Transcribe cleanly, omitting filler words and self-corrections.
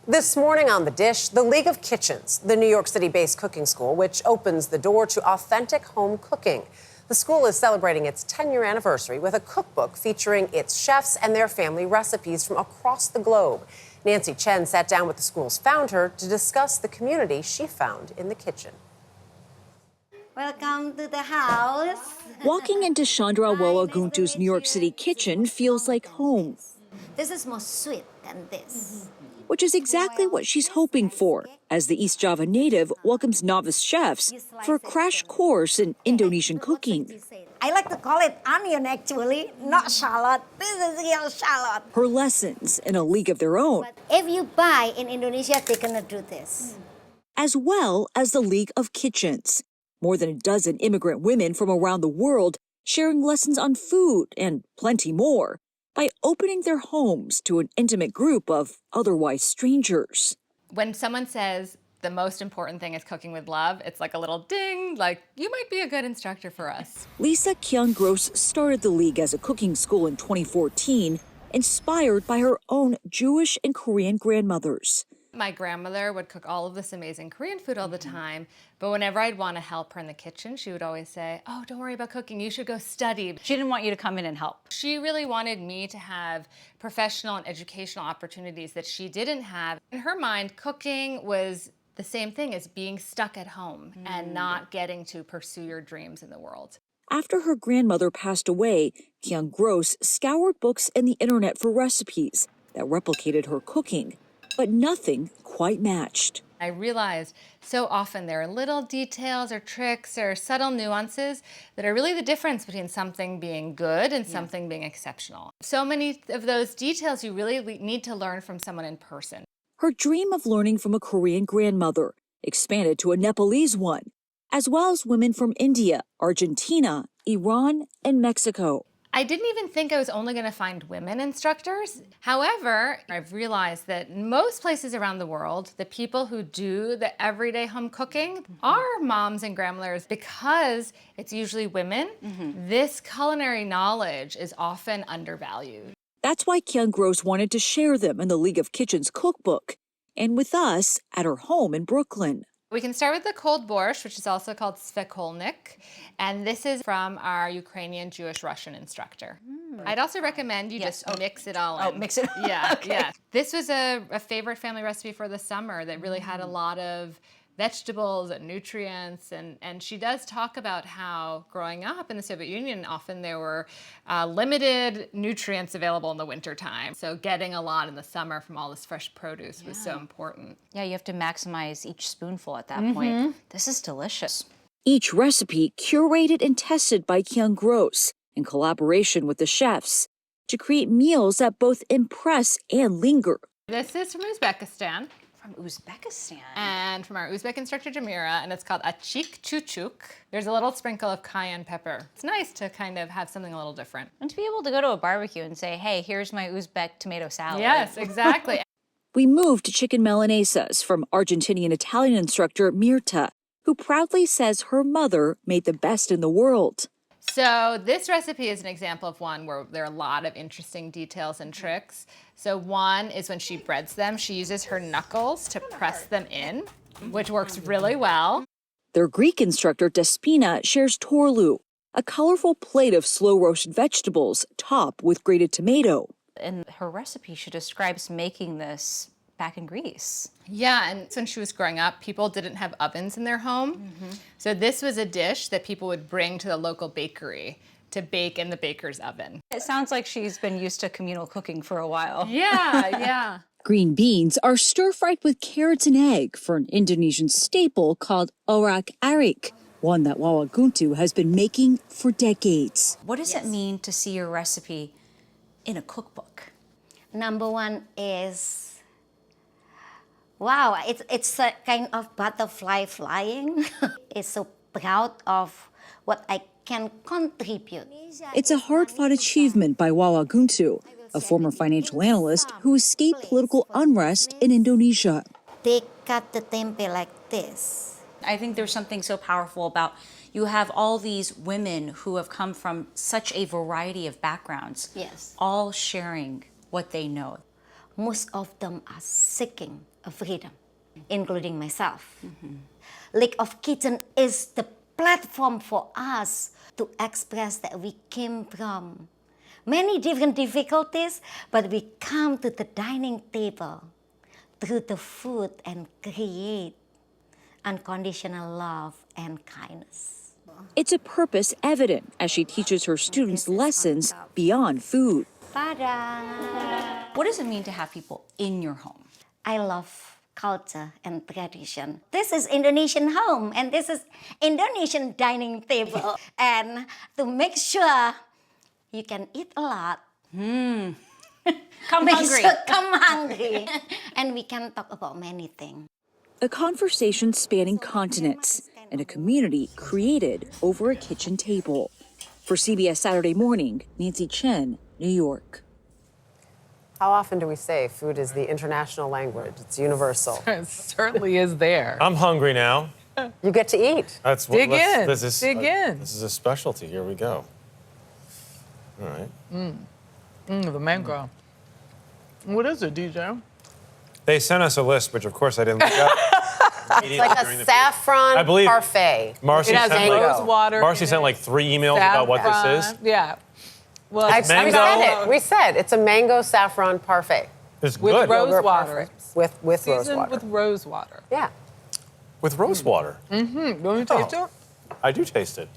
This morning on The Dish, the League of Kitchens, the New York City-based cooking school, which opens the door to authentic home cooking. The school is celebrating its 10-year anniversary with a cookbook featuring its chefs and their family recipes from across the globe. Nancy Chen sat down with the school's founder to discuss the community she found in the kitchen. Welcome to the house. Walking into Chandra Wawaguntu's New York City kitchen feels like home. This is more sweet than this. Which is exactly what she's hoping for, as the East Java native welcomes novice chefs for a crash course in Indonesian cooking. I like to call it onion, actually, not shallot. This is real shallot. Her lessons in a league of their own. If you buy in Indonesia, they're gonna do this. As well as the League of Kitchens. More than a dozen immigrant women from around the world sharing lessons on food and plenty more by opening their homes to an intimate group of otherwise strangers. When someone says the most important thing is cooking with love, it's like a little ding, like you might be a good instructor for us. Lisa Kyung-Gross started the League as a cooking school in 2014, inspired by her own Jewish and Korean grandmothers. My grandmother would cook all of this amazing Korean food all the time, but whenever I'd want to help her in the kitchen, she would always say, "Oh, don't worry about cooking, you should go study." She didn't want you to come in and help. She really wanted me to have professional and educational opportunities that she didn't have. In her mind, cooking was the same thing as being stuck at home and not getting to pursue your dreams in the world. After her grandmother passed away, Kyung-Gross scoured books and the internet for recipes that replicated her cooking, but nothing quite matched. I realized so often there are little details or tricks or subtle nuances that are really the difference between something being good and something being exceptional. So many of those details you really need to learn from someone in person. Her dream of learning from a Korean grandmother expanded to a Nepalese one, as well as women from India, Argentina, Iran, and Mexico. I didn't even think I was only going to find women instructors. However, I've realized that most places around the world, the people who do the everyday home cooking are moms and grandmothers. Because it's usually women, this culinary knowledge is often undervalued. That's why Kyung-Gross wanted to share them in the League of Kitchens cookbook and with us at her home in Brooklyn. We can start with the cold borscht, which is also called svekolnik, and this is from our Ukrainian Jewish Russian instructor. I'd also recommend you just mix it all in. Oh, mix it. Yeah, Okay. yeah. This was a favorite family recipe for the summer that really had a lot of vegetables and nutrients, and she does talk about how growing up in the Soviet Union, often there were limited nutrients available in the wintertime. So getting a lot in the summer from all this fresh produce was so important. Yeah, you have to maximize each spoonful at that point. This is delicious. Each recipe curated and tested by Kyung-Gross in collaboration with the chefs to create meals that both impress and linger. This is from Uzbekistan. From Uzbekistan. And from our Uzbek instructor, Jamira, and it's called achik chuchuk. There's a little sprinkle of cayenne pepper. It's nice to kind of have something a little different. And to be able to go to a barbecue and say, hey, here's my Uzbek tomato salad. Yes, exactly. We moved to chicken milanesas from Argentinian-Italian instructor Mirta, who proudly says her mother made the best in the world. So this recipe is an example of one where there are a lot of interesting details and tricks. So one is when she breads them, she uses her knuckles to press them in, which works really well. Their Greek instructor Despina shares torlu, a colorful plate of slow-roasted vegetables topped with grated tomato. In her recipe, she describes making this back in Greece. Yeah, and when she was growing up, people didn't have ovens in their home. So this was a dish that people would bring to the local bakery to bake in the baker's oven. It sounds like she's been used to communal cooking for a while. Yeah, yeah. Green beans are stir-fried with carrots and egg for an Indonesian staple called orak-arik, one that Wawaguntu has been making for decades. What does it mean to see your recipe in a cookbook? Number one is, wow, it's a kind of butterfly flying. It's so proud of what I can contribute. It's a hard-fought achievement by Wawaguntu, a former financial analyst who escaped political unrest in Indonesia. They cut the tempeh like this. I think there's something so powerful about you have all these women who have come from such a variety of backgrounds, Yes. all sharing what they know. most of them are seeking a freedom, including myself. League of Kitchen is the platform for us to express that we came from many different difficulties, but we come to the dining table through the food and create unconditional love and kindness. It's a purpose evident as she teaches her students lessons beyond food. Ta-da! What does it mean to have people in your home? I love culture and tradition. This is Indonesian home and this is Indonesian dining table. And to make sure you can eat a lot, Come make hungry. sure come hungry. And we can talk about many things. A conversation spanning continents and a community created over a kitchen table. For CBS Saturday Morning, Nancy Chen, New York. How often do we say food is the international language? It's universal. It certainly is there. I'm hungry now. You get to eat. That's what. Dig in. This is Dig in. This is a specialty. Here we go. All right. The mango. What is it, DJ? They sent us a list, which of course I didn't look up. It's like a saffron I believe- parfait. Marcy It has sent mango. rose water. Marcy in sent it, like 3 emails about what this is. saffron. Yeah. Well, I it's mango. we said it. We said it's a mango saffron parfait It's with good. rose Yogurt water. parfait. With rose Seasoned water. with rose water. Yeah. With rose water. You want me to taste it? I do taste it.